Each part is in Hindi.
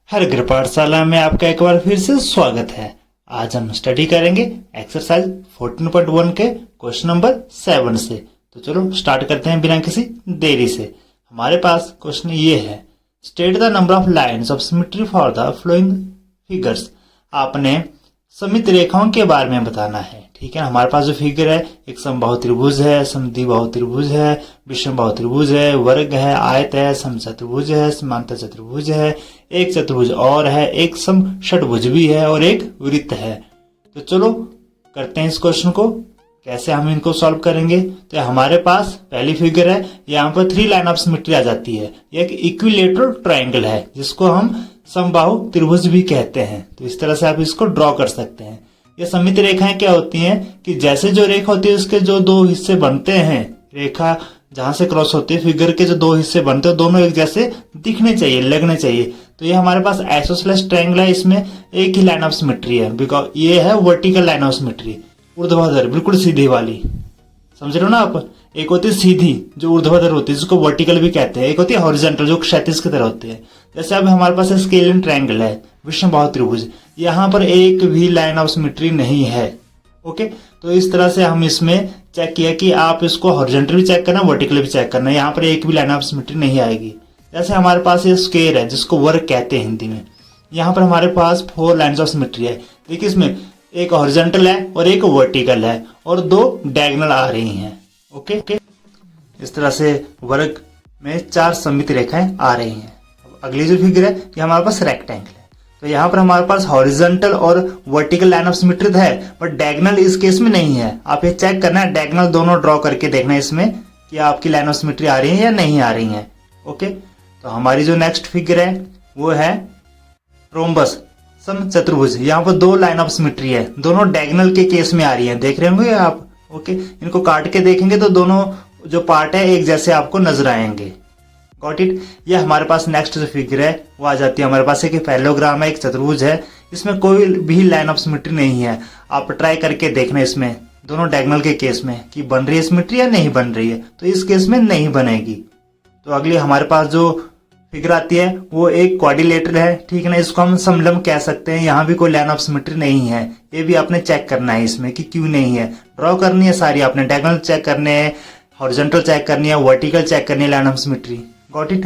हर गृह पाठशाला में आपका एक बार फिर से स्वागत है। आज हम स्टडी करेंगे एक्सरसाइज 14.1 के क्वेश्चन नंबर 7 से। तो चलो स्टार्ट करते हैं बिना किसी देरी से। हमारे पास क्वेश्चन ये है, state the number of lines of symmetry for the flowing figures. आपने समित रेखाओं के बारे में बताना है, ठीक है। हमारे पास जो फिगर है, एक समबाहु त्रिभुज है, समद्विबाहु त्रिभुज है, विषमबाहु त्रिभुज है, वर्ग है, आयत है, समचतुर्भुज है, समांतर चतुर्भुज है, एक चतुर्भुज और है, एक सम षटभुज भी है और एक वृत्त है। तो चलो करते हैं इस क्वेश्चन को, कैसे हम इनको सॉल्व करेंगे। तो हमारे पास पहली फिगर है, यहाँ पर 3 लाइन ऑफ सिमेट्री आ जाती है। एक इक्विलेटरल ट्रायंगल है जिसको हम समबाहु त्रिभुज भी कहते हैं। तो इस तरह से आप इसको ड्रॉ कर सकते हैं। ये समित रेखाएं क्या होती हैं कि जैसे जो रेखा होती है उसके जो 2 हिस्से बनते हैं, रेखा जहां से क्रॉस होती है, फिगर के जो 2 हिस्से बनते हैं दोनों एक जैसे दिखने चाहिए, लगने चाहिए। तो ये हमारे पास आइसोसेलेस ट्रायंगल है, इसमें एक ही लाइन ऑफ सिमेट्री है, बिकॉज ये है वर्टिकल लाइन ऑफ सिमेट्री, ऊर्ध्वाधर बिल्कुल सीधी वाली, समझ रहे हो ना आप। एक होती है सीधी जो ऊर्ध्वाधर होती है जिसको वर्टिकल भी कहते हैं, एक होती है हॉरिजॉन्टल जो क्षैतिज की तरह होती है। जैसे अब हमारे पास स्केलियन ट्रायंगल है, विषमबाहु त्रिभुज, यहाँ पर एक भी लाइन ऑफ सिमेट्री नहीं है। ओके, तो इस तरह से हम इसमें चेक किया कि आप इसको हॉरिजॉन्टल भी चेक करना, वर्टिकल भी चेक करना, यहाँ पर एक भी लाइन ऑफ सिमेट्री नहीं आएगी। जैसे हमारे पास ये स्क्वायर है जिसको वर्ग कहते हैं हिंदी में, यहाँ पर हमारे पास 4 लाइन्स ऑफ सिमेट्री है। देखिए इसमें एक हॉरिजॉन्टल है और एक वर्टिकल है और 2 डायगोनल आ रही हैं। ओके, इस तरह से वर्ग में 4 सममित रेखाएं आ रही हैं। अब अगली जो फिगर है ये हमारे पास रेक्टेंगल है। तो यहाँ पर हमारे पास हॉरिजॉन्टल और वर्टिकल लाइन ऑफ सिमेट्री है, बट डायगोनल इस केस में नहीं है। आप ये चेक करना है, डायगोनल दोनों ड्रॉ करके देखना है इसमें कि आपकी लाइन ऑफ सिमेट्री आ रही है या नहीं आ रही है। ओके, तो हमारी जो नेक्स्ट फिगर है वो है रोम्बस समचतुर्भुज। यहाँ पर 2 लाइन ऑफ सिमेट्री है, दोनों डायगोनल के केस में आ रही है, देख रहे होंगे आप। ओके, इनको काट के देखेंगे तो दोनों जो पार्ट है एक जैसे आपको नजर आएंगे। Got it. ये हमारे पास नेक्स्ट जो फिगर है वो आ जाती है, हमारे पास एक पैरेललोग्राम है, एक चतुर्भुज है, इसमें कोई भी लाइन ऑफ सिमेट्री नहीं है। आप ट्राई करके देखना इसमें दोनों डायगोनल के केस में कि बन रही है सिमेट्री या नहीं बन रही है। तो इस केस में नहीं बनेगी। तो अगली हमारे पास जो फिगर आती है वो एक क्वाड्रिलेटरल है, ठीक है ना, इसको हम समलंब कह सकते हैं। यहाँ भी कोई लाइन ऑफ सिमेट्री नहीं है, ये भी आपने चेक करना है इसमें कि क्यों नहीं है। ड्रॉ करनी है सारी, आपने डायगोनल चेक करने हैं, हॉरिजॉन्टल चेक करनी है, वर्टिकल चेक करनी है, line of symmetry. Got it.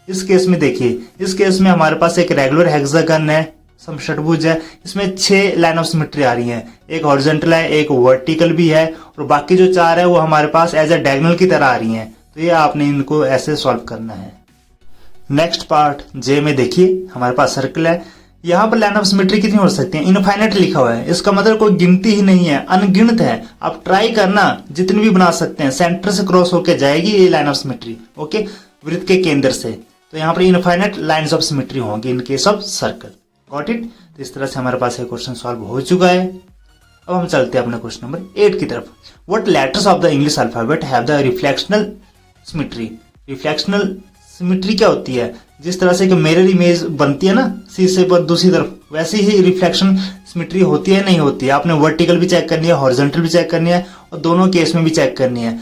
इस केस में देखिए, इस केस में हमारे पास एक रेगुलर हेक्सागन है, समषटभुज है, इसमें 6 लाइन ऑफ सिमेट्री आ रही है, एक हॉरिजॉन्टल है, एक वर्टिकल भी है और बाकी जो 4 है वो हमारे पास एज ए डायगोनल की तरह आ रही है। तो ये आपने इनको ऐसे सॉल्व करना है। नेक्स्ट पार्ट जे में देखिए, हमारे पास सर्कल है, यहाँ पर लाइन ऑफ सिमेट्री कितनी हो सकती है, इनफाइनाइट लिखा हुआ है, इसका मतलब कोई गिनती ही नहीं है, अनगिनत है। आप ट्राई करना जितनी भी बना सकते हैं, सेंटर से क्रॉस होकर जाएगी ये लाइन ऑफ सिमेट्री। ओके, वृत्त के केंद्र से। तो यहाँ पर इनफाइनाइट लाइन्स ऑफ सिमेट्री होंगी in case of circle. Got it. तो इस तरह से हमारे पास ये क्वेश्चन सॉल्व हो चुका है। अब हम चलते हैं अपने क्वेश्चन नंबर 8 की तरफ। What letters of the English alphabet have the reflectional symmetry. Reflectional symmetry क्या होती है, जिस तरह से कि मिरर इमेज बनती है ना शीशे पर दूसरी तरफ, वैसी ही रिफ्लेक्शन सिमेट्री होती है नहीं होती है। आपने वर्टिकल भी चेक करनी है, हॉरिजॉन्टल भी चेक करनी है और दोनों केस में भी चेक करनी है,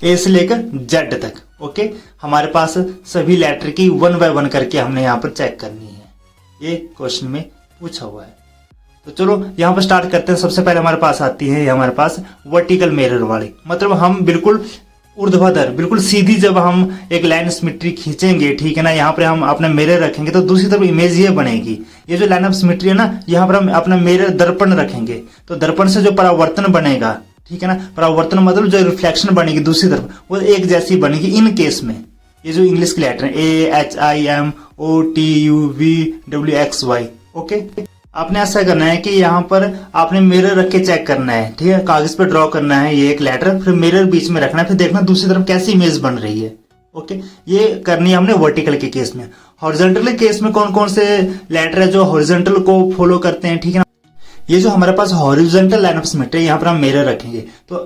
ए से लेकर जेड तक। ओके, हमारे पास सभी लेटर की 1 बाय 1 करके हमने यहाँ पर चेक करनी है, ये क्वेश्चन में पूछा हुआ है। तो चलो यहाँ पर स्टार्ट करते हैं। सबसे पहले हमारे पास आती है हमारे पास वर्टिकल मिरर वाली, मतलब हम बिल्कुल ऊर्ध्वाधर बिल्कुल सीधी जब हम एक लाइन सिमेट्री खींचेंगे, ठीक है ना, यहाँ पर हम अपना मिरर रखेंगे तो दूसरी तरफ इमेज ये बनेगी। ये जो लाइन ऑफ सिमेट्री है ना, यहाँ पर हम अपना मिरर दर्पण रखेंगे तो दर्पण से जो परावर्तन बनेगा, ठीक है ना, परावर्तन मतलब जो रिफ्लेक्शन बनेगी दूसरी तरफ वो एक जैसी बनेगी। इन केस में ये जो इंग्लिश के लेटर है AHIMOTUVWXY। ओके, आपने ऐसा करना है कि यहाँ पर आपने मिरर रख के चेक करना है, ठीक है, कागज पे ड्रॉ करना है ये एक लेटर, फिर मिरर बीच में रखना है, फिर देखना दूसरी तरफ कैसी इमेज बन रही है। ओके, ये करनी है हमने वर्टिकल के केस में। हॉरिजॉन्टल के केस में कौन कौन से लेटर है जो हॉरिजॉन्टल को फॉलो करते हैं, ठीक है ना। ये जो हमारे पास हॉरिजॉन्टल लाइन ऑफ सिमेट्री है, यहाँ पर हम मिरर रखेंगे तो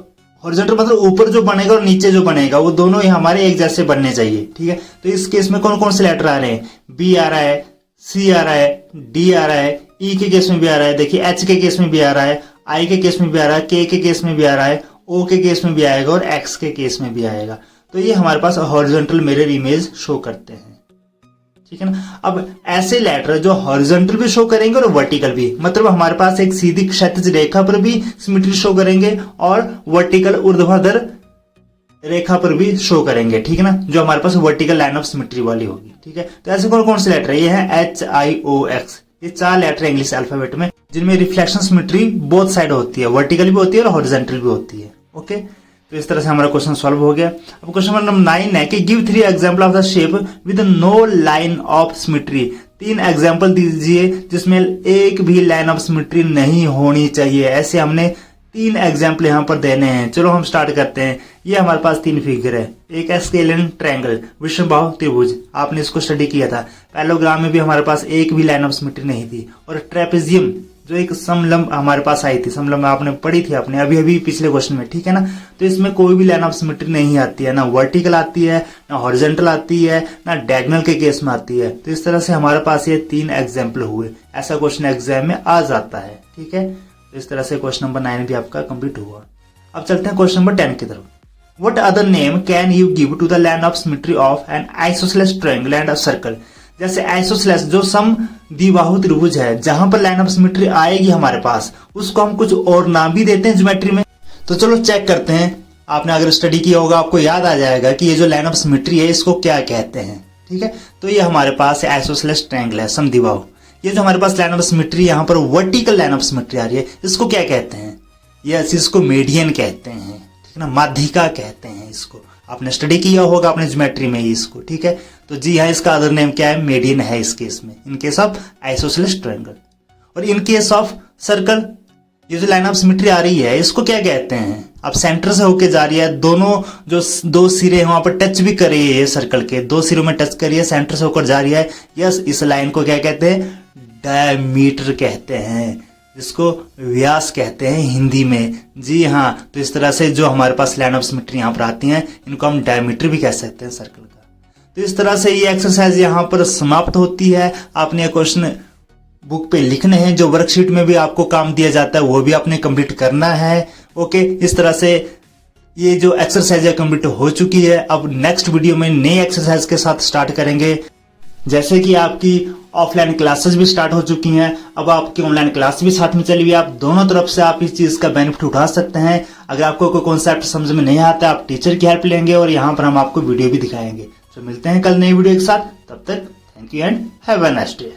हॉरिजॉन्टल मतलब ऊपर जो बनेगा और नीचे जो बनेगा वो दोनों ही हमारे एक जैसे बनने चाहिए, ठीक है। तो इस केस में कौन कौन से लेटर आ रहे हैं, बी आ रहा है, सी आ रहा है, डी आ रहा है, ई के केस में भी आ रहा है, देखिए एच के केस में भी आ रहा है, आई के केस में भी आ रहा है, के केस में भी आ रहा है, ओ के केस में भी आएगा और एक्स के केस में भी आएगा। तो ये हमारे पास हॉरिजॉन्टल मिरर इमेज शो करते हैं, ठीक है ना। अब ऐसे लेटर जो हॉरिजॉन्टल भी शो करेंगे और वर्टिकल भी, मतलब हमारे पास एक सीधी क्षैतिज रेखा पर भी सिमेट्री शो करेंगे और वर्टिकल ऊर्ध्वाधर रेखा पर भी शो करेंगे, ठीक है ना, जो हमारे पास वर्टिकल लाइन ऑफ सिमेट्री वाली होगी, ठीक है। तो ऐसे कौन कौन से लेटर है, ये है HIOX, ये 4 लेटर है इंग्लिश अल्फाबेट में जिनमें रिफ्लेक्शन सिमेट्री बोथ साइड होती है, वर्टिकल भी होती है और हॉरिजॉन्टल भी होती है। ओके, तो इस तरह से हमारा क्वेश्चन सॉल्व हो गया। अब क्वेश्चन नंबर 9 है कि give 3 example of the shape with no line of symmetry. 3 example दीजिए जिसमें एक भी लाइन ऑफ सिमेट्री नहीं होनी चाहिए। ऐसे हमने 3 एग्जाम्पल यहाँ पर देने हैं। चलो हम स्टार्ट करते हैं। ये हमारे पास 3 फिगर है, एक है स्केलियन ट्रायंगल, विषमबाहु त्रिभुज, आपने इसको स्टडी किया था। पैरेललोग्राम में भी हमारे पास एक भी लाइन ऑफ सिमेट्री नहीं थी। और ट्रेपेजियम जो एक समलंब हमारे पास आई थी, समलंब आपने पढ़ी थी आपने अभी पिछले क्वेश्चन में, ठीक है ना। तो इसमें कोई भी लाइन ऑफ सिमेट्री नहीं आती है, ना वर्टिकल आती है, ना हॉरिजॉन्टल आती है, ना डायगोनल के केस में आती है। तो इस तरह से हमारे पास ये 3 एग्जाम्पल हुए। ऐसा क्वेश्चन एग्जाम में आ जाता है, ठीक है। तो इस तरह से क्वेश्चन नंबर 9 भी आपका कंप्लीट हुआ। अब चलते हैं क्वेश्चन नंबर 10 की तरफ। What other name can you give to the line of symmetry of an isosceles triangle and a circle? जैसे आइसोसेलेस जो समद्विबाहु त्रिभुज है, जहां पर लाइन ऑफ सिमेट्री आएगी हमारे पास, उसको हम कुछ और नाम भी देते हैं ज्योमेट्री में। तो चलो चेक करते हैं। आपने अगर स्टडी किया होगा आपको याद आ जाएगा कि ये जो लाइन ऑफ सिमेट्री है इसको क्या कहते हैं, ठीक है। तो ये हमारे पास आइसोसेलेस ट्रायंगल है, समद्विबाहु। ये जो हमारे पास लाइन ऑफ सिमेट्री यहाँ पर वर्टिकल लाइन ऑफ सिमेट्री आ रही है, इसको क्या कहते हैं? यस, इसको मीडियन कहते हैं, ठीक है ना, माध्यिका कहते हैं इसको। आपने स्टडी किया होगा अपने ज्योमेट्री में इसको, ठीक है। तो जी हाँ, इसका अदर नेम क्या है? मीडियन है इस केस में, in case of isosceles triangle. और इन केस ऑफ सर्कल, ये जो लाइन ऑफ सिमेट्री आ रही है इसको क्या कहते हैं? अब सेंटर से होके जा रही है, दोनों जो 2 सिरे हैं वहां पर टच भी कर रही है, सर्कल के 2 सिरों में टच कर रही है, सेंटर से होकर जा रही है। यस, इस लाइन को क्या कहते हैं? डायमीटर कहते हैं, जिसको व्यास कहते हैं हिंदी में। जी हाँ, तो इस तरह से जो हमारे पास लाइन ऑफ सिमेट्री यहाँ पर आती हैं, इनको हम डायमीटर भी कह सकते हैं सर्कल का। तो इस तरह से ये एक्सरसाइज यहाँ पर समाप्त होती है। आपने क्वेश्चन बुक पे लिखने हैं, जो वर्कशीट में भी आपको काम दिया जाता है वो भी आपने कंप्लीट करना है। ओके, इस तरह से ये जो एक्सरसाइज है कंप्लीट हो चुकी है। अब नेक्स्ट वीडियो में नई एक्सरसाइज के साथ स्टार्ट करेंगे। जैसे कि आपकी ऑफलाइन क्लासेस भी स्टार्ट हो चुकी हैं, अब आपकी ऑनलाइन क्लास भी साथ में चली हुई है। आप दोनों तरफ से आप इस चीज का बेनिफिट उठा सकते हैं। अगर आपको कोई कॉन्सेप्ट समझ में नहीं आता, आप टीचर की हेल्प लेंगे और यहाँ पर हम आपको वीडियो भी दिखाएंगे। तो मिलते हैं कल नई वीडियो के साथ, तब तक thank you and have a nice day.